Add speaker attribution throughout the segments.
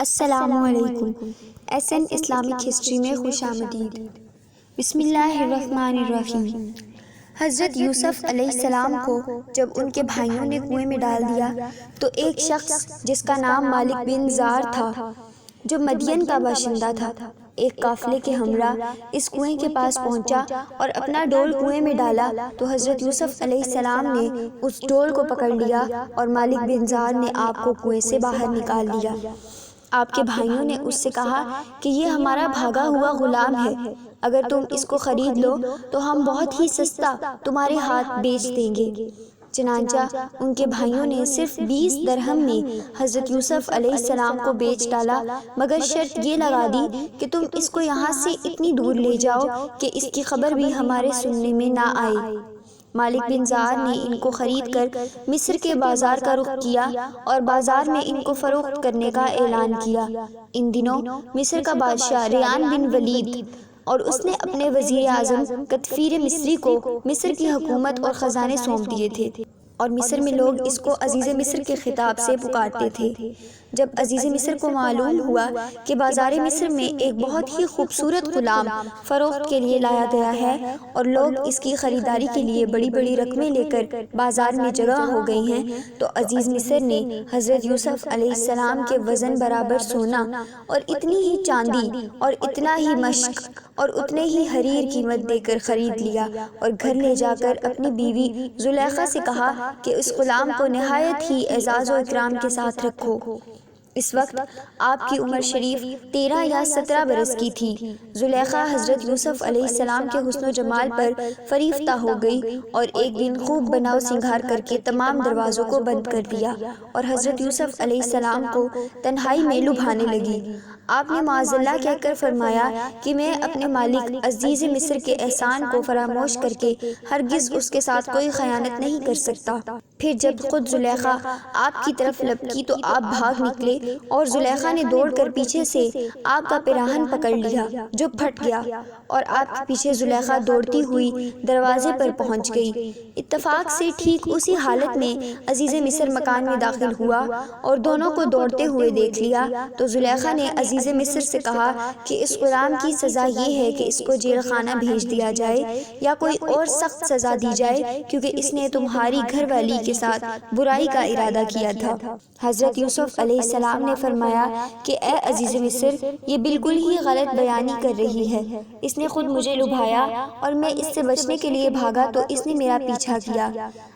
Speaker 1: السلام علیکم۔ S an Islamic history میں خوش آمدید۔ بسم اللہ الرحمن الرحیم۔ حضرت یوسف علیہ السلام کو جب ان کے بھائیوں نے کنویں میں ڈال دیا تو ایک شخص جس کا نام مالک بن زار تھا، جو مدین کا باشندہ تھا، ایک قافلے کے ہمراہ اس کنویں کے پاس پہنچا اور اپنا ڈول کنویں میں ڈالا تو حضرت یوسف علیہ السلام نے اس ڈول کو پکڑ لیا اور مالک بن زار نے آپ کو کنویں سے باہر نکال دیا۔ آپ کے بھائیوں نے اس سے کہا کہ یہ ہمارا بھاگا ہوا غلام ہے، اگر تم اس کو خرید لو تو ہم بہت ہی سستا تمہارے ہاتھ بیچ دیں گے۔ چنانچہ ان کے بھائیوں نے صرف 20 درہم میں حضرت یوسف علیہ السلام کو بیچ ڈالا، مگر شرط یہ لگا دی کہ تم اس کو یہاں سے اتنی دور لے جاؤ کہ اس کی خبر بھی ہمارے سننے میں نہ آئے۔ مالک بن زار نے ان کو خرید کر مصر کے بازار کا رخ کیا اور بازار میں ان کو فروخت کرنے کا اعلان کیا۔ ان دنوں مصر کا بادشاہ ریان بن ولید اور اس نے اپنے وزیر اعظم قطفیر مصری کو مصر کی حکومت اور خزانے سونپ دیے تھے، اور مصر میں لوگ اس کو عزیز مصر کے خطاب سے پکارتے تھے۔ جب عزیز مصر کو معلوم ہوا کہ بازار مصر میں ایک بہت ہی خوبصورت غلام فروخت کے لیے لایا گیا ہے اور لوگ اس کی خریداری کے لیے بڑی بڑی رقمیں لے کر بازار میں جمع ہو گئی ہیں، تو عزیز مصر نے حضرت یوسف علیہ السلام کے وزن برابر سونا اور اتنی ہی چاندی اور اتنا ہی مشق اور اتنے ہی حریر قیمت دے کر خرید لیا اور گھر لے جا کر اپنی بیوی زلیخا سے کہا کہ اس غلام کو نہایت ہی اعزاز و اکرام کے ساتھ رکھو۔ اس وقت آپ کی عمر شریف 13 یا 17 برس کی تھی۔ زلیخا حضرت یوسف علیہ السلام کے حسن و جمال پر فریفتہ ہو گئی اور ایک دن خوب بناؤ سنگھار کر کے تمام دروازوں کو بند کر دیا اور حضرت یوسف علیہ السلام کو تنہائی میں لبھانے لگی۔ آپ نے معاذ اللہ کہہ کر فرمایا کہ میں اپنے مالک عزیز مصر کے احسان کو فراموش کر کے ہرگز اس کے ساتھ کوئی خیانت نہیں کر سکتا۔ پھر جب خود زلیخا آپ کی طرف لپکی تو آپ بھاگ نکلے اور زلیخا نے دوڑ کر پیچھے سے آپ کا پیراہن پکڑ لیا جو پھٹ گیا، اور آپ کے پیچھے زلیخا دوڑتی ہوئی دروازے پر پہنچ گئی۔ اتفاق سے ٹھیک اسی حالت میں عزیز مصر مکان میں داخل ہوا اور دونوں کو دوڑتے ہوئے دیکھ لیا تو زلیخا نے عزیز مصر سے کہا کہ اس غلام کی سزا یہ ہے کہ اس کو جیل خانہ بھیج دیا جائے یا کوئی اور سخت سزا دی جائے، کیونکہ اس نے تمہاری گھر والی کے ساتھ برائی کا ارادہ کیا تھا۔ حضرت یوسف علیہ السلام نے فرمایا کہ اے عزیز مصر، یہ بالکل ہی غلط بیانی کر رہی ہے، اس نے خود مجھے لبھایا اور میں اس سے بچنے کے لیے بھاگا تو اس نے میرا پیچھا کیا۔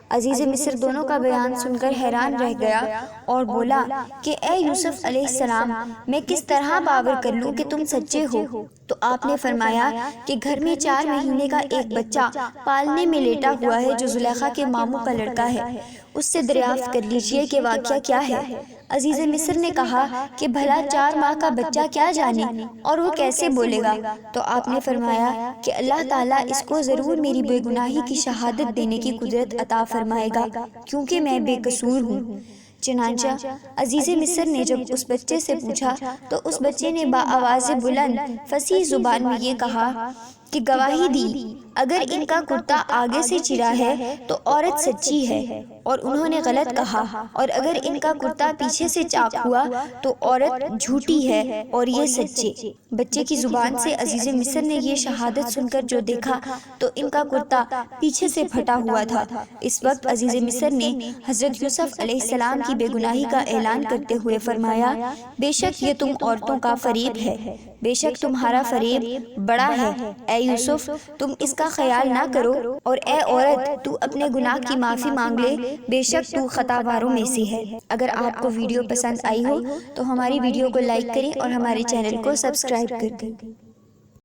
Speaker 1: عزیز مصر دونوں کا بیان سن کر حیران رہ گیا اور بولا کہ اے یوسف علیہ السلام، میں کس طرح باور کر لوں کہ تم سچے ہو؟ تو آپ نے فرمایا کہ گھر میں 4 مہینے کا ایک بچہ پالنے میں لیٹا ہوا ہے جو زلیخا کے ماموں کا لڑکا ہے، اس سے دریافت کر لیجئے کہ واقعہ کیا ہے۔ عزیز مصر نے کہا کہ بھلا 4 ماہ کا بچہ کیا جانے اور وہ کیسے بولے گا؟ تو آپ نے فرمایا کہ اللہ تعالیٰ اس کو ضرور میری بے گناہی کی شہادت دینے کی قدرت عطا فرمائے گا، کیونکہ میں بے قصور ہوں۔ چنانچہ عزیز مصر نے جب اس بچے سے پوچھا تو اس بچے نے بآواز بلند فصیح زبان میں یہ کہا کہ گواہی دی، اگر ان کا کرتا آگے سے چرا ہے تو عورت سچی ہے اور انہوں نے غلط کہا، اور اگر ان کا کرتا پیچھے سے چاک ہوا تو عورت جھوٹی ہے اور یہ سچے۔ بچے کی زبان سے عزیز مصر نے یہ شہادت سن کر جو دیکھا تو ان کا کرتا پیچھے سے پھٹا ہوا تھا۔ اس وقت عزیز مصر نے حضرت یوسف علیہ السلام کی بے گناہی کا اعلان کرتے ہوئے فرمایا، بے شک یہ تم عورتوں کا فریب ہے، بے شک تمہارا فریب بڑا ہے۔ اے یوسف، تم اس کا خیال نہ کرو، اور اے عورت، تو اپنے گناہ کی معافی مانگ لے، بے شک تو خطا کاروں میں سے ہے۔ اگر آپ کو ویڈیو پسند آئی ہو تو ہماری ویڈیو کو لائک کریں اور ہمارے چینل کو سبسکرائب کر دیں۔